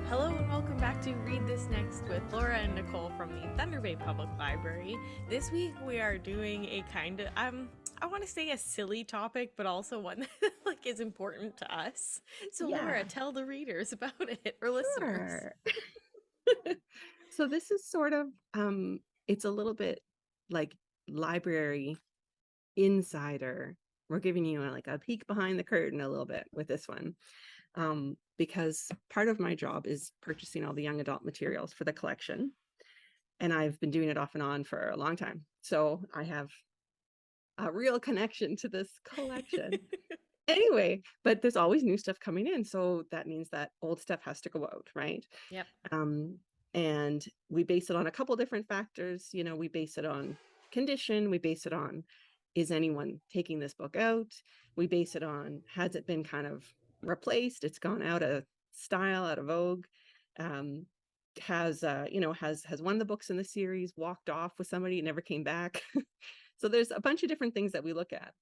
Hello and welcome back to Read This Next with Laura and Nicole from the Thunder Bay Public Library. This week we are doing a kind of I want to say a silly topic, but also one that is important to us. So Laura, Yeah, tell the readers about it or listeners. sure. So this is sort of it's a little bit like library insider. We're giving you like a peek behind the curtain a little bit with this one. Because part of my job is purchasing all the young adult materials for the collection. And I've been doing it off and on for a long time. So I have a real connection to this collection. Anyway, but there's always new stuff coming in. So that means that old stuff has to go out, right? Yep. Um, and we base it on a couple different factors. You know, we base it on condition, we base it on, is anyone taking this book out? We base it on, has it been kind of replaced? It's gone out of style, out of vogue. Um, has one of the books in the series walked off with somebody and never came back? So there's a bunch of different things that we look at.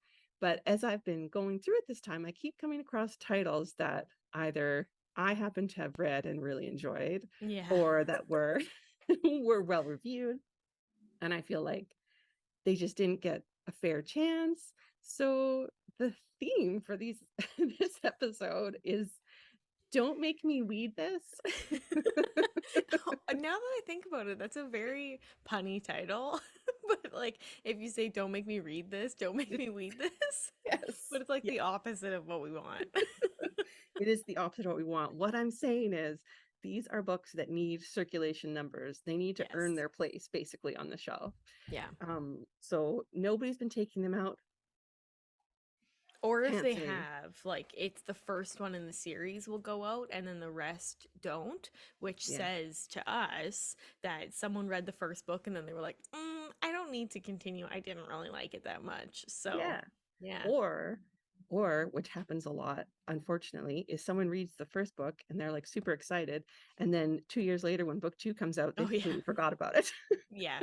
But as I've been going through it this time, I keep coming across titles that either I happen to have read and really enjoyed, Yeah. or that were were well reviewed, and I feel like they just didn't get a fair chance. So the theme for these this episode is don't make me read this. Now that I think about it, that's a very punny title. But if you say don't make me read this, don't make me read this. Yes. But it's like Yeah. the opposite of what we want. It is the opposite of what we want. What I'm saying is these are books that need circulation numbers. They need to earn Yes. their place basically on the shelf. Yeah. So nobody's been taking them out. Or if Can't they say. have, it's the first one in the series will go out and then the rest don't, which Yeah. says to us that someone read the first book and then they were like, I don't need to continue. I didn't really like it that much. So, Yeah. yeah. Or or which happens a lot, unfortunately, is someone reads the first book and they're like super excited. And then 2 years later, when book two comes out, they Oh, yeah. completely forgot about it. Yeah.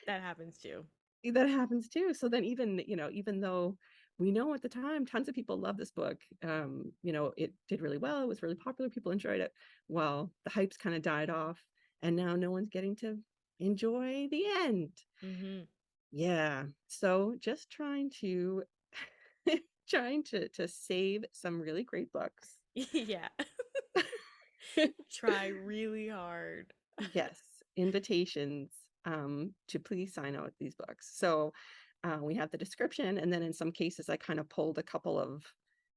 That happens too. That happens too. So then even though we know at the time tons of people love this book, it did really well, it was really popular, people enjoyed it. Well, the hype's kind of died off, and now no one's getting to enjoy the end. Mm-hmm. Yeah. So just trying to save some really great books. Yeah. Try really hard. Yes, invitations to please sign out these books. So we have the description, and then in some cases, I kind of pulled a couple of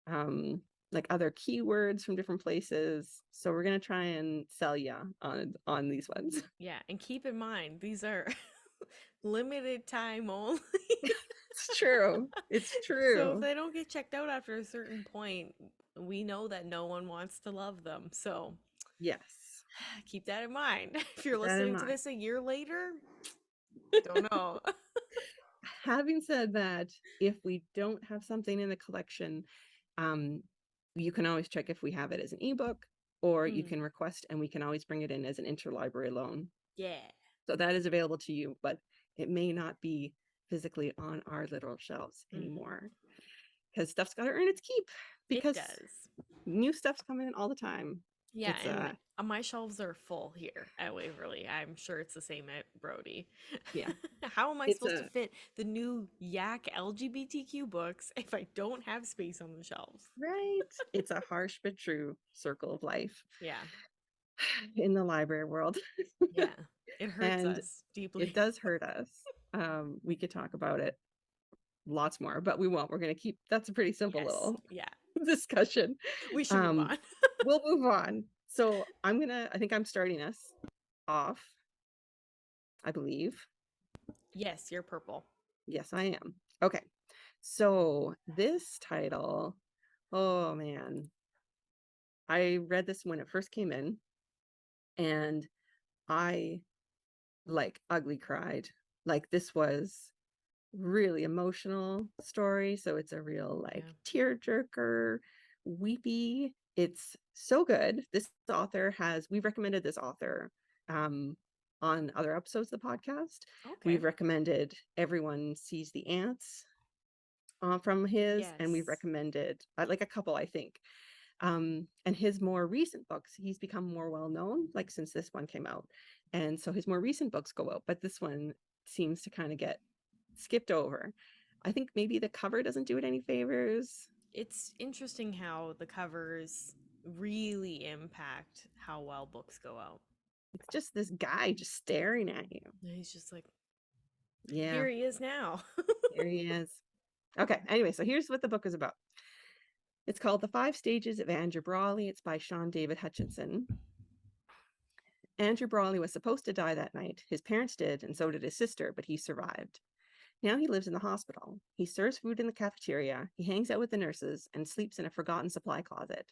um, like other keywords from different places. So we're gonna try and sell you on these ones. Yeah. And keep in mind, these are limited time only. It's true. It's So if true. they don't get checked out after a certain point, we know that no one wants to love them. So Yes, keep that in mind. If you're keep that in listening to mind. this a year later, don't know. Having said that, if we don't have something in the collection, um, you can always check if we have it as an ebook, or you Mm, can request and we can always bring it in as an interlibrary loan. yeah. So that is available to you, but it may not be physically on our literal shelves Hmm. anymore because stuff's got to earn its keep, It because does. new stuff's coming in all the time. Yeah, It's and my shelves are full here at Waverly. I'm sure it's the same at Brody. yeah, How am I it's supposed to a fit the new Yak LGBTQ books if I don't have space on the shelves? right. It's a harsh but true circle of life Yeah. in the library world. Yeah. It hurts And us it deeply. does hurt us. We could talk about it lots more, but we won't. We're going to keep that's a pretty simple Yes. little Yeah. discussion. We should move Um, on. we'll move on. So I think I'm starting us off, I believe. Yes, you're purple. Yes, I am. Okay. So this title, oh man, I read this when it first came in, and I like ugly cried. Like this was really emotional story. So it's a real like Yeah. tearjerker, weepy. It's so good. This author we've recommended this author um, on other episodes of the podcast. Okay. We've recommended Everyone Sees the Ants. from his, and we've Yes. recommended like a couple, I think. And his more recent books, he's become more well known, like since this one came out. And so his more recent books go out, but this one seems to kind of get skipped over. I think maybe the cover doesn't do it any favors. It's interesting how the covers really impact how well books go out. It's just this guy just staring at you. And he's just like, Yeah, here he is now. here he is. Okay, anyway, so here's what the book is about. It's called The Five Stages of Andrew Brawley. It's by Sean David Hutchinson. Andrew Brawley was supposed to die that night. His parents did, and so did his sister, but he survived. Now he lives in the hospital. He serves food in the cafeteria, he hangs out with the nurses, and sleeps in a forgotten supply closet.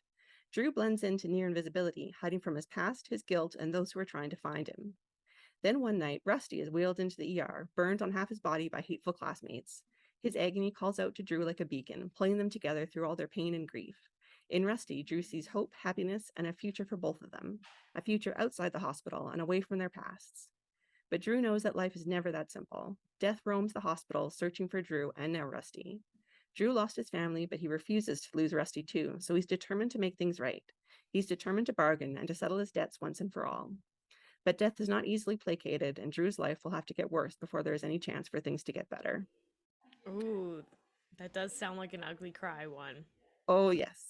Drew blends into near invisibility, hiding from his past, his guilt, and those who are trying to find him. Then one night, Rusty is wheeled into the ER, burned on half his body by hateful classmates. His agony calls out to Drew like a beacon, pulling them together through all their pain and grief. In Rusty, Drew sees hope, happiness, and a future for both of them, a future outside the hospital and away from their pasts. But Drew knows that life is never that simple. Death roams the hospital, searching for Drew and now Rusty. Drew lost his family, but he refuses to lose Rusty too, so he's determined to make things right. He's determined to bargain and to settle his debts once and for all. But death is not easily placated, and Drew's life will have to get worse before there is any chance for things to get better. Ooh, that does sound like an ugly cry one. Oh, yes.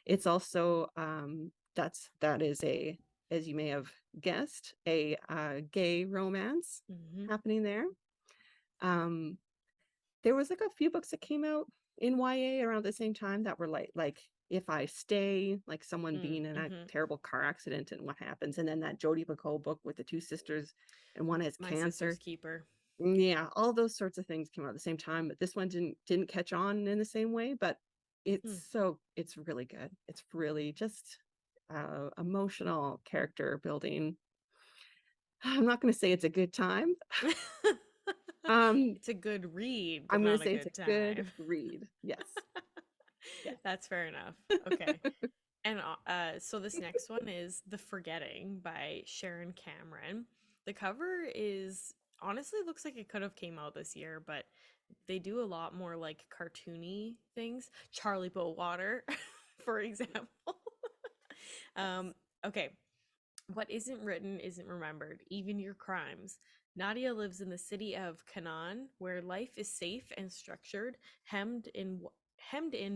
It's also, that is a, as you may have guessed, a gay romance Mm-hmm. happening there. There was like a few books that came out in YA around the same time that were like If I Stay, like someone being in a Mm-hmm. terrible car accident and what happens, and then that Jodi Picoult book with the two sisters, and one has My Sister's cancer. Keeper. Yeah, all those sorts of things came out at the same time, but this one didn't catch on in the same way. But Hmm. it's really good. It's really just emotional character building. I'm not going to say it's a good time. Um, It's a good read, but I'm going not to a say it's a good good time. read. Yes. Yes. That's fair enough. Okay. And so this next one is The Forgetting by Sharon Cameron. The cover is honestly looks like it could have came out this year, but they do a lot more like cartoony things. Charlie Bowater, for example. Yes. um, okay. What isn't written isn't remembered, even your crimes. Nadia lives in the city of Canaan, where life is safe and structured, hemmed in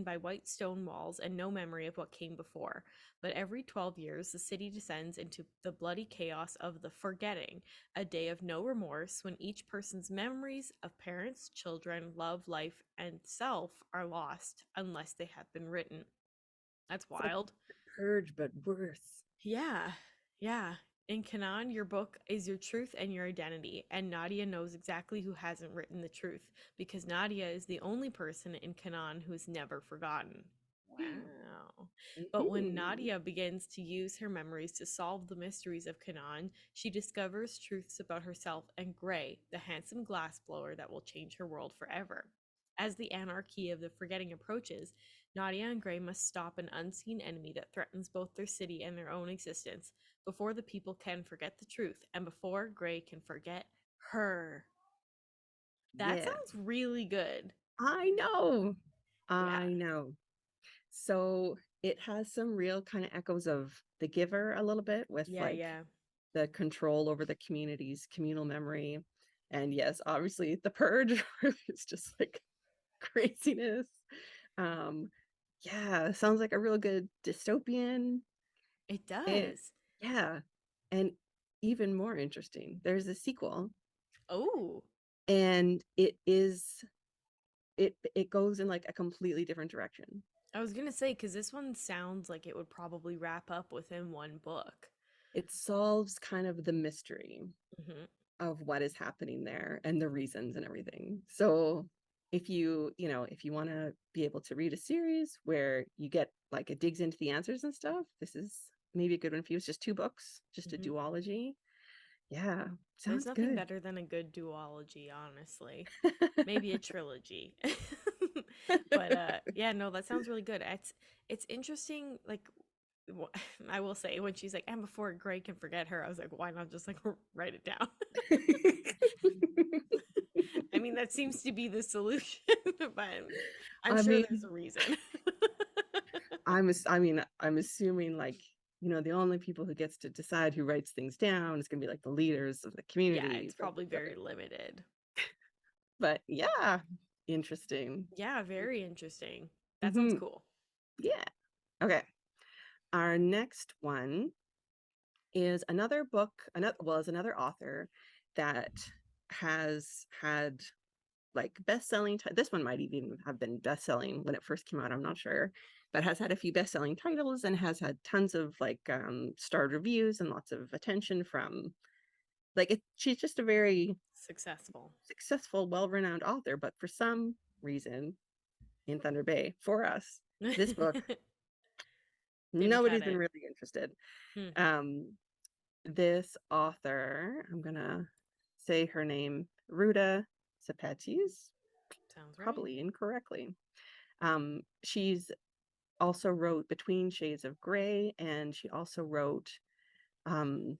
by white stone walls and no memory of what came before. But every 12 years, the city descends into the bloody chaos of the forgetting, a day of no remorse when each person's memories of parents, children, love, life, and self are lost unless they have been written. That's It's like wild. Purge, but worse. Yeah, yeah. In Canaan, your book is your truth and your identity, and Nadia knows exactly who hasn't written the truth because Nadia is the only person in Canaan who is never forgotten. Wow. But when Mhm. Nadia begins to use her memories to solve the mysteries of Canaan, she discovers truths about herself and Gray, the handsome glassblower that will change her world forever. As the anarchy of the forgetting approaches, Nadia and Gray must stop an unseen enemy that threatens both their city and their own existence before the people can forget the truth and before Gray can forget her. That Yeah, sounds really good. I know. Yeah. I know. So it has some real kind of echoes of The Giver a little bit with Yeah, like yeah. the control over the community's communal memory. And yes, obviously The Purge is just like craziness. Um, yeah, sounds like a real good dystopian. It And does. yeah, and even more interesting, there's a sequel, Oh, and it goes in like a completely different direction. I was gonna say, because this one sounds like it would probably wrap up within one book. It solves kind of the mystery Hmm. of what is happening there and the reasons and everything. So if if you want to be able to read a series where you get like it digs into the answers and stuff, this is maybe a good one for you. It's just two books, just a Hmm. duology. Yeah, There's sounds nothing good. better than a good duology, honestly. Maybe a trilogy. But yeah, no, that sounds really good. It's interesting, like I will say when she's like, and before Gray can forget her, I was like, why not just like write it down? I mean, that seems to be the solution, but I'm I sure there's mean, a reason. I'm assuming like, the only people who gets to decide who writes things down is gonna be like the leaders of the Yeah, community. it's probably very limited. But yeah, interesting. Yeah, very interesting. That sounds Hmm. cool. Yeah. Okay. Our next one is another book, is another author that has had like best-selling this one might even have been best-selling when it first came out, I'm not sure, but has had a few best-selling titles and has had tons of like starred reviews and lots of attention from she's just a very Successful. successful, well-renowned author, but for some reason in Thunder Bay, for us, this book, Didn't cut nobody's been it. really interested. Hmm. um this author, I'm gonna say her name, Ruta Sepetys, Sounds right. probably incorrectly. She's also wrote Between Shades of Grey, and she also wrote um,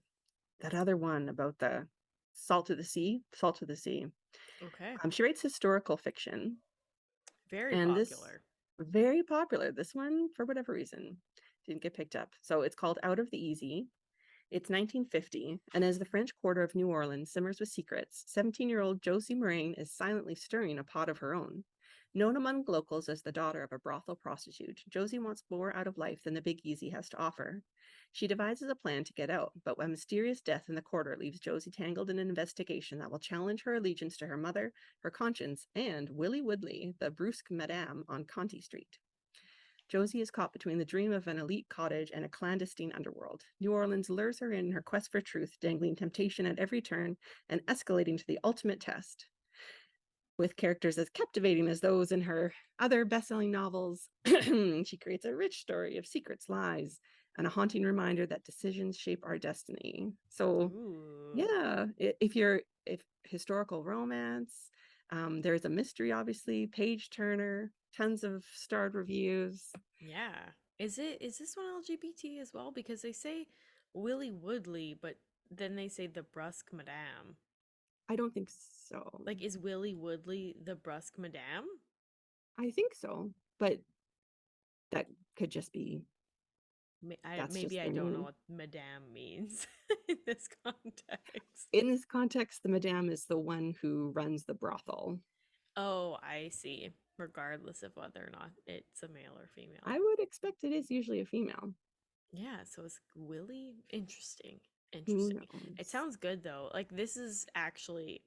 that other one about the Salt of the Sea, Salt of the Sea. Okay. She writes historical fiction, Very and this popular. very popular. This one, for whatever reason, didn't get picked up. So it's called Out of the Easy. It's 1950, and as the French quarter of New Orleans simmers with secrets, 17-year-old Josie Moraine is silently stirring a pot of her own. Known among locals as the daughter of a brothel prostitute, Josie wants more out of life than the Big Easy has to offer. She devises a plan to get out, but a mysterious death in the quarter leaves Josie tangled in an investigation that will challenge her allegiance to her mother, her conscience, and Willie Woodley, the brusque madame on Conti Street. Josie is caught between the dream of an elite cottage and a clandestine underworld. New Orleans lures her in her quest for truth, dangling temptation at every turn and escalating to the ultimate test. With characters as captivating as those in her other best-selling novels, she creates a rich story of secrets, lies, and a haunting reminder that decisions shape our destiny. So, Ooh. yeah, if historical romance, there's a mystery, obviously, page turner, tons of starred reviews. Yeah. Is this one LGBT as well? Because they say Willie Woodley, but then they say the brusque madame. I don't think so. Like, is Willie Woodley the brusque madame? I think so, but that could just be that's Maybe just I their don't know name. what madame means in this context. In this context, the madame is the one who runs the brothel. Oh, I see. Regardless of whether or not it's a male or female. I would expect it is usually a female. Yeah, so it's Willie. Interesting. Who Interesting. It knows? sounds good though. Like this is actually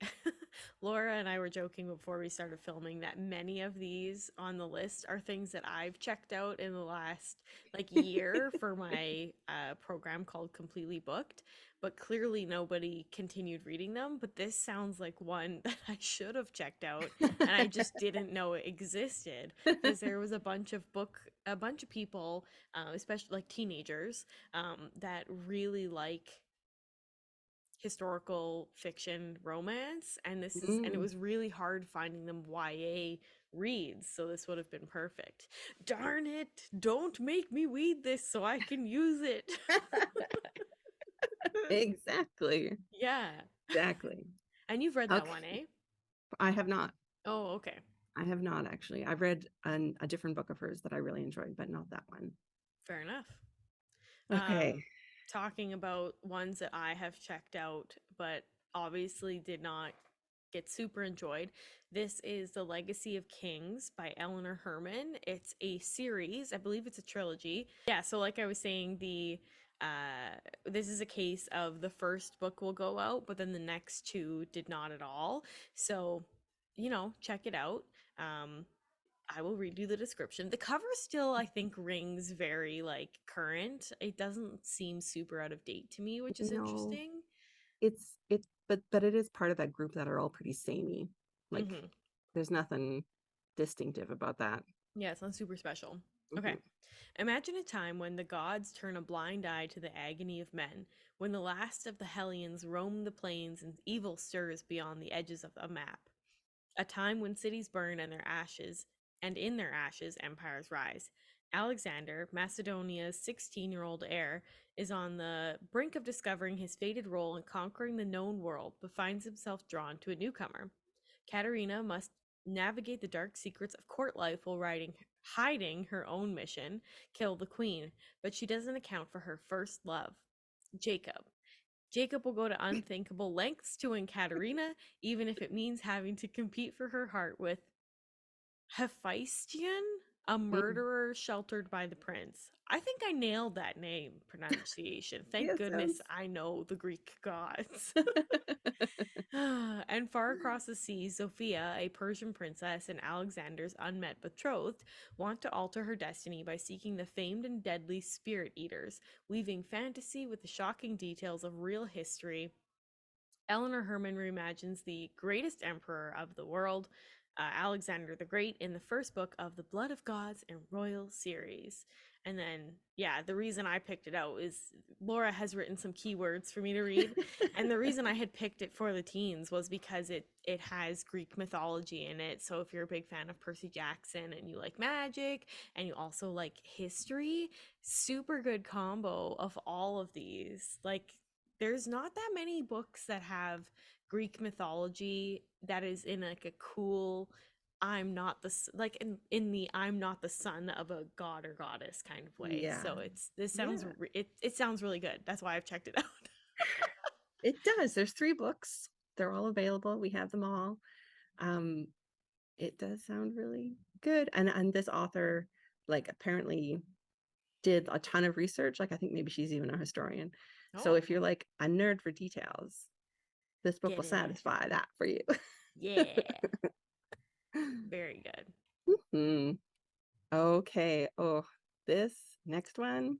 Laura and I were joking before we started filming that many of these on the list are things that I've checked out in the last like year for my program called Completely Booked, but clearly nobody continued reading them, but this sounds like one that I should have checked out and I just didn't know it existed because there was a bunch of people especially like teenagers, that really like historical fiction romance. And it Mm. was really hard finding them YA reads. So this would have been perfect. Darn it. Don't make me read this so I can use it. Exactly. Yeah. Exactly. And you've read that one, Okay. eh? I have not. Oh, okay. I have not actually. I've read a different book of hers that I really enjoyed, but not that one. Fair enough. Okay. Talking about ones that I have checked out, but obviously did not get super enjoyed. This is The Legacy of Kings by Eleanor Herman. It's a series, I believe it's a trilogy. Yeah, so like I was saying, the this is a case of the first book will go out, but then the next two did not at all. So, check it out. Um, I will read you the description. The cover still, I think, rings very like current. It doesn't seem super out of date to me, which is No, interesting. but it is part of that group that are all pretty samey. Like Hmm. there's nothing distinctive about that. Yeah, it's not super special. Okay. Mhm. Imagine a time when the gods turn a blind eye to the agony of men, when the last of the Hellions roam the plains and evil stirs beyond the edges of a map. A time when cities burn and their ashes, and in their ashes empires rise. Alexander, Macedonia's 16-year-old heir, is on the brink of discovering his fated role in conquering the known world, but finds himself drawn to a newcomer. Katerina must navigate the dark secrets of court life while hiding her own mission, kill the queen, but she doesn't account for her first love, Jacob. Jacob will go to unthinkable lengths to win Katerina, even if it means having to compete for her heart with Hephaestion, a Mm. murderer sheltered by the prince. I think I nailed that name pronunciation. Thank Yeah, goodness sounds. I know the Greek gods. And far across the seas, Sophia, a Persian princess and Alexander's unmet betrothed, want to alter her destiny by seeking the famed and deadly spirit eaters, weaving fantasy with the shocking details of real history. Eleanor Herman reimagines the greatest emperor of the world, Alexander the Great, in the first book of the Blood of Gods and Royal series. And then, yeah, the reason I picked it out is Laura has written some keywords for me to read. And the reason I had picked it for the teens was because it has Greek mythology in it. So if you're a big fan of Percy Jackson and you like magic and you also like history, super good combo of all of these. Like, there's not that many books that have Greek mythology that is in like a cool I'm not the like in the I'm not the son of a god or goddess kind of way. Yeah. So it's this sounds Yeah. it sounds really good. That's why I've checked it out. It does. There's 3 books. They're all available. We have them all. Um, it does sound really good. And this author, like, apparently did a ton of research. Like, I think maybe she's even a historian. So Oh, if you're like a nerd for details, this book will get it. satisfy that for you. Yeah. Very good. Hmm. Okay. Oh, this next one,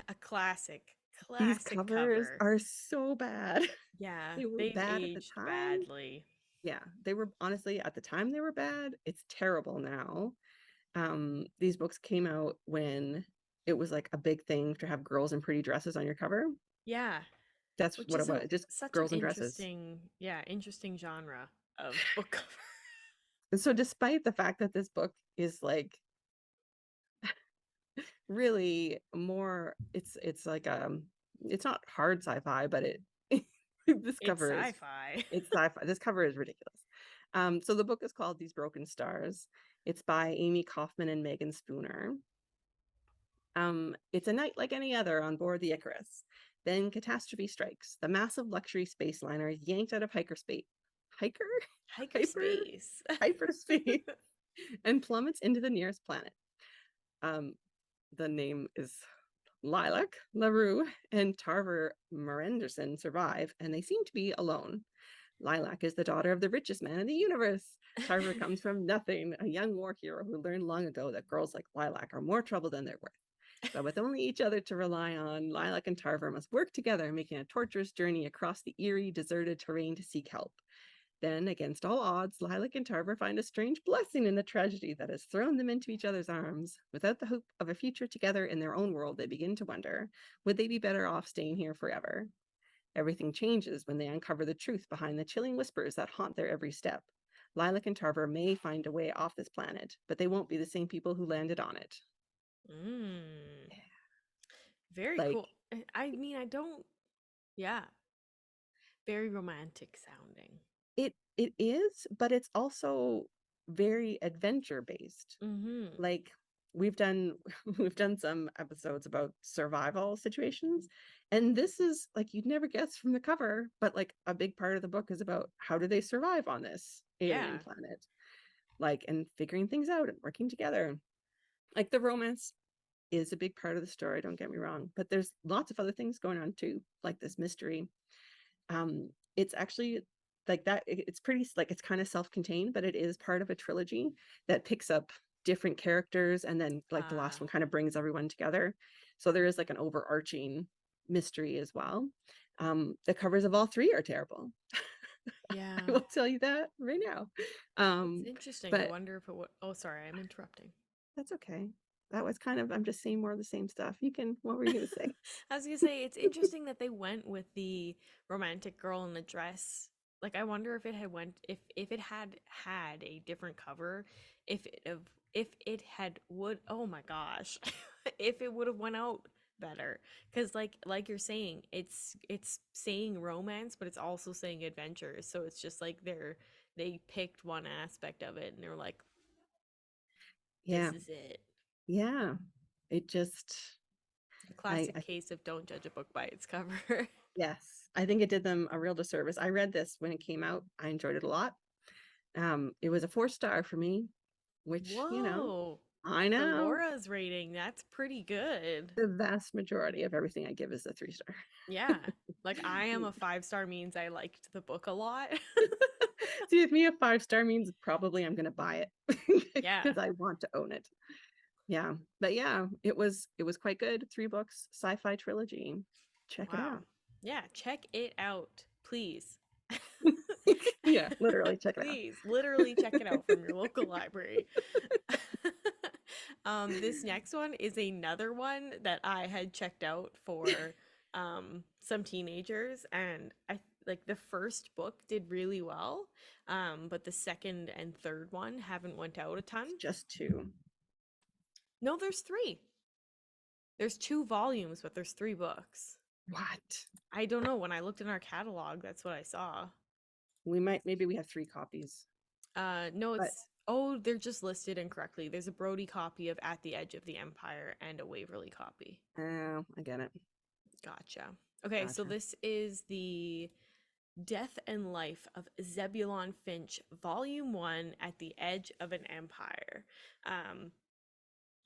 A classic. these Classic covers cover. are so bad. Yeah, They were they've bad at the aged time. badly. Yeah, they were honestly at the time they were bad. It's terrible now. These books came out when it was like a big thing to have girls in pretty dresses on your cover. Yeah, That's which what it is a was, just such an girls in dresses. interesting, yeah, interesting genre of book cover. And so despite the fact that this book is like really more, it's like it's not hard sci-fi, but it this It's cover is sci-fi. it's sci-fi. This cover is ridiculous. So the book is called These Broken Stars. It's by Amy Kaufman and Megan Spooner. It's a night like any other on board the Icarus. Then catastrophe strikes. The massive luxury space liner is yanked out of hyperspace. Hiker? Hyper? Hyperspace. Hyperspace and plummets into the nearest planet. Um, the name is Lilac, LaRue, and Tarver Marenderson survive, and they seem to be alone. Lilac is the daughter of the richest man in the universe. Tarver comes from nothing, a young war hero who learned long ago that girls like Lilac are more trouble than they're worth. But with only each other to rely on, Lilac and Tarver must work together, making a torturous journey across the eerie, deserted terrain to seek help. Then, against all odds, Lilac and Tarver find a strange blessing in the tragedy that has thrown them into each other's arms. Without the hope of a future together in their own world, they begin to wonder, would they be better off staying here forever? Everything changes when they uncover the truth behind the chilling whispers that haunt their every step. Lilac and Tarver may find a way off this planet, but they won't be the same people who landed on it. Mm, very Like, cool. I mean, I don't, yeah, very romantic sounding. it is, but it's also very adventure based. Mm-hmm. Like, we've done we've done some episodes about survival situations, and this is like you'd never guess from the cover, but like a big part of the book is about how do they survive on this alien Yeah. planet, like, and figuring things out and working together. Like, the romance is a big part of the story, don't get me wrong, but there's lots of other things going on too, like this mystery. It's actually like that, it's pretty like it's kind of self-contained, but it is part of a trilogy that picks up different characters, and then like the last Uh, one kind of brings everyone together. So there is like an overarching mystery as well. The covers of all 3 are terrible. I yeah. will tell you that right now. It's um interesting. I but wonder if it would. Oh, sorry, I'm interrupting. that's okay. That was kind of, I'm just saying more of the same stuff. You can, what were you gonna say? I was gonna say it's interesting that they went with the romantic girl in the dress. Like, I wonder if it had went if it had had a different cover, if it have if it had would oh my gosh, if it would have went out better. Because like you're saying, it's saying romance, but it's also saying adventure. So it's just like they picked one aspect of it and they were like, Yeah. this is it. Yeah. It just, A I, classic I, case of don't judge a book by its cover. yes, I think it did them a real disservice. I read this when it came out. I enjoyed it a lot. It was a 4 star for me, which, Whoa. I For know Laura's rating, that's pretty good. the vast majority of everything I give is a 3 star. Yeah. Like I am a 5 star means I liked the book a lot. See, with me, a 5 star means probably I'm going to buy it Yeah. because I want to own it. Yeah, but yeah, it was quite good. 3 books, sci-fi trilogy. Check it Wow. out. Yeah, check it out, please. Yeah, literally check it out. Please, literally check it out from your local library. This next one is another one that I had checked out for some teenagers, and I like the first book did really well, but the second and third one haven't went out a ton. It's just two. No, there's three. There's 2 volumes, but there's 3 books. What? I don't know. When I looked in our catalog, that's what I saw. Maybe we have 3 copies, No, but they're just listed incorrectly. There's a Brody copy of At the Edge of the Empire and a Waverly copy. I get it. Gotcha. Okay, so Gotcha. this is the Death and Life of Zebulon Finch, Volume 1, At the Edge of an Empire. Um,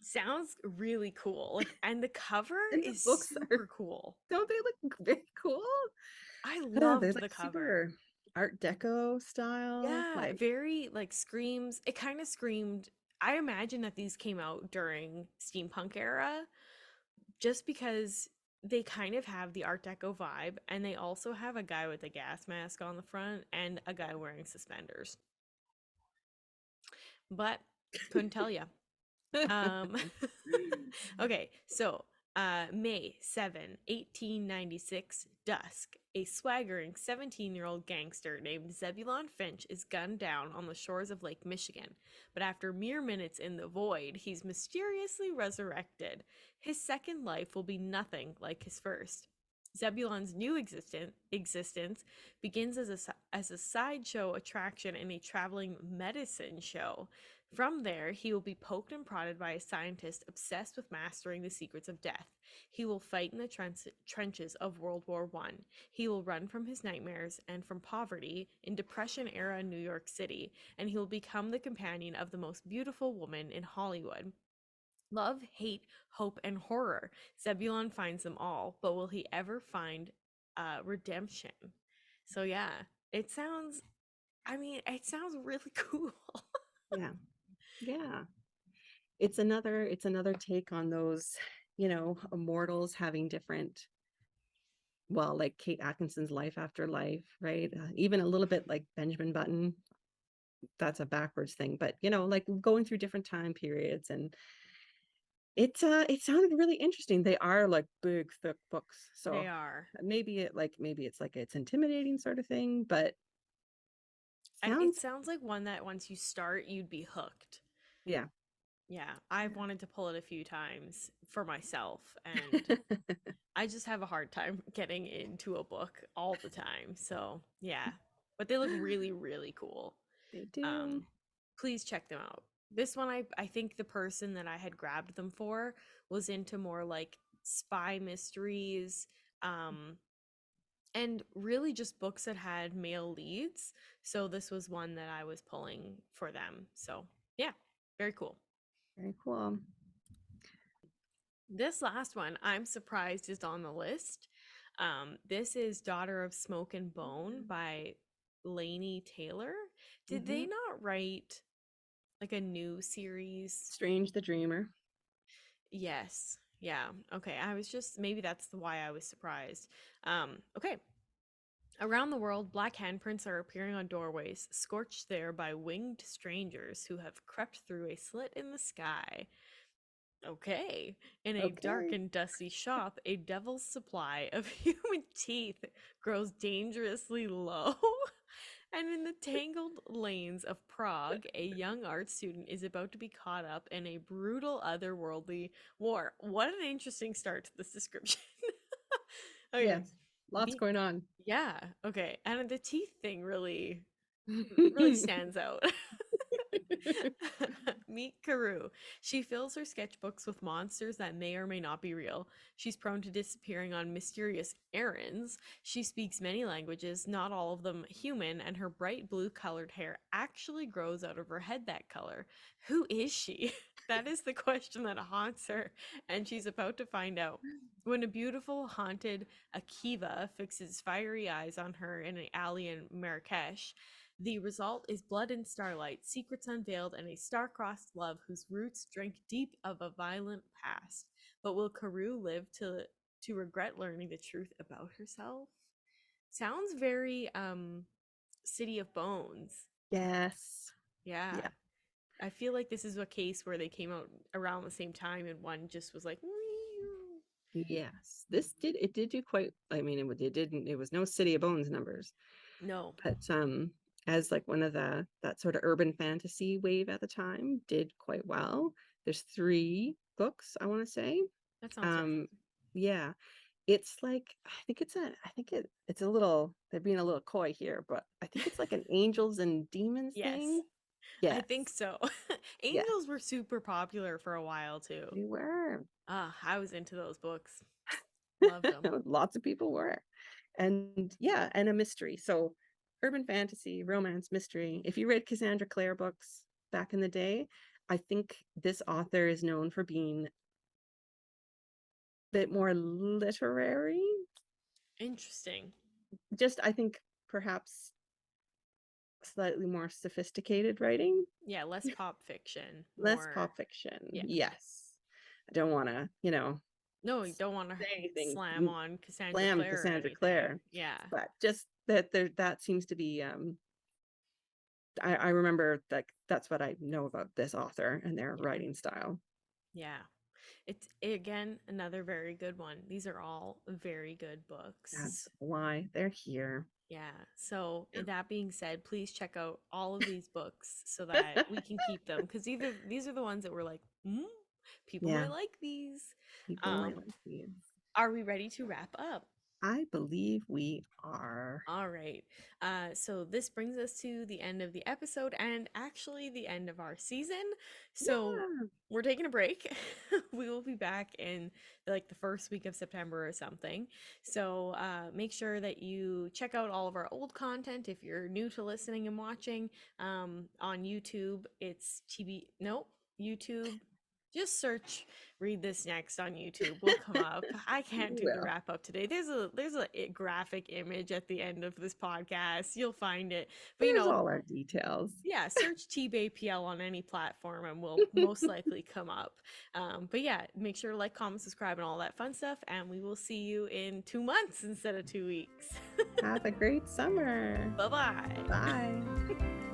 Sounds really cool. Like, and the cover And the is books are, super cool. don't they look very cool? I They loved look the cover. super Art Deco style. Yeah, Like, very like screams. It kind of screamed. I imagine that these came out during steampunk era just because they kind of have the Art Deco vibe and they also have a guy with a gas mask on the front and a guy wearing suspenders. But couldn't tell you. Um, okay, so May 7, 1896, dusk. A swaggering 17-year-old gangster named Zebulon Finch is gunned down on the shores of Lake Michigan, but after mere minutes in the void, he's mysteriously resurrected. His second life will be nothing like his first. Zebulon's new existence begins as a sideshow attraction in a traveling medicine show. From there, he will be poked and prodded by a scientist obsessed with mastering the secrets of death. He will fight in the trenches of World War I. He will run from his nightmares and from poverty in Depression era New York City, and he will become the companion of the most beautiful woman in Hollywood. Love, hate, hope, and horror. Zebulon finds them all, but will he ever find redemption? So, yeah, it sounds, it sounds really cool. yeah, yeah. It's another take on those, immortals having different, well, like Kate Atkinson's Life After Life, right? Even a little bit like Benjamin Button. That's a backwards thing, but like going through different time periods, and it sounded really interesting. They are like big, thick books, They so are. maybe it's like it's intimidating sort of thing, but It sounds, sounds like one that once you start, you'd be hooked. yeah. Yeah, I've wanted to pull it a few times for myself, and I just have a hard time getting into a book all the time. So, yeah. But they look really, really cool. They do. Um, please check them out. This one, I think the person that I had grabbed them for was into more like spy mysteries, um, and really just books that had male leads. So this was one that I was pulling for them. So yeah, very cool. Very cool. This last one, I'm surprised is on the list. This is Daughter of Smoke and Bone by Laini Taylor. Did they Mhm. not write like a new series? Strange the Dreamer. Yes. Yeah. Okay. I was just maybe that's why I was surprised. Okay. Around the world, black handprints are appearing on doorways, scorched there by winged strangers who have crept through a slit in the sky. Okay. In a dark Okay. and dusty shop, a devil's supply of human teeth grows dangerously low. And in the tangled lanes of Prague, a young art student is about to be caught up in a brutal otherworldly war. What an interesting start to this description. Okay. Yes. Lots The going on. yeah, okay. And the teeth thing really really stands out. Meet Karoo. She fills her sketchbooks with monsters that may or may not be real. She's prone to disappearing on mysterious errands. She speaks many languages, not all of them human, and her bright blue colored hair actually grows out of her head that color. Who is she? That is the question that haunts her, and she's about to find out. When a beautiful, haunted Akiva fixes fiery eyes on her in an alley in Marrakesh, the result is blood and starlight, secrets unveiled, and a star-crossed love whose roots drink deep of a violent past. But will Karoo live to regret learning the truth about herself? Sounds very City of Bones. Yes. Yeah. Yeah. I feel like this is a case where they came out around the same time and one just was like, Yes. It did do quite, I mean, it was no City of Bones numbers, no, but as like one of that sort of urban fantasy wave at the time, did quite well. There's 3 books, I want to say. that sounds right. Um yeah, it's like it's a little, they're being a little coy here, but I think it's like an angels and demons Yes, thing. I Yes. think so. Yes, Angels were super popular for a while too. they were. Ah, I was into those books. Loved them. Lots of people were. And yeah, and a mystery. So urban fantasy, romance, mystery. If you read Cassandra Clare books back in the day, I think this author is known for being a bit more literary. Interesting. Just, I think, perhaps slightly more sophisticated writing, Yeah, less pop fiction, less more. pop fiction. Yeah. Yes. I don't want to, No, you don't want to say anything, slam on Cassandra slam Clare or Cassandra anything. Clare, Yeah. but just that seems to be I remember, like, that's what I know about this author and their Yeah. writing style. Yeah. It's again another very good one. These are all very good That's books. why they're here. Yeah. So, Yeah. that being said, please check out all of these books so that we can keep them because either these are the ones that we're like, people Yeah, might like these. people might Um, like these. are we ready to wrap up? I believe we are. All right. So this brings us to the end of the episode and actually the end of our season. So Yeah. we're taking a break. We will be back in like the first week of September or something. So make sure that you check out all of our old content if you're new to listening and watching on YouTube. It's TB. Nope. YouTube. Just search "Read This Next" on YouTube. We'll come up. I can't do the Well, wrap up today. There's a graphic image at the end of this podcast. You'll find it. But there's all our details. yeah, search TBAPL on any platform and we'll most likely come up. But yeah, make sure to like, comment, subscribe, and all that fun stuff. And we will see you in 2 months instead of 2 weeks. Have a great summer. Bye bye. Bye.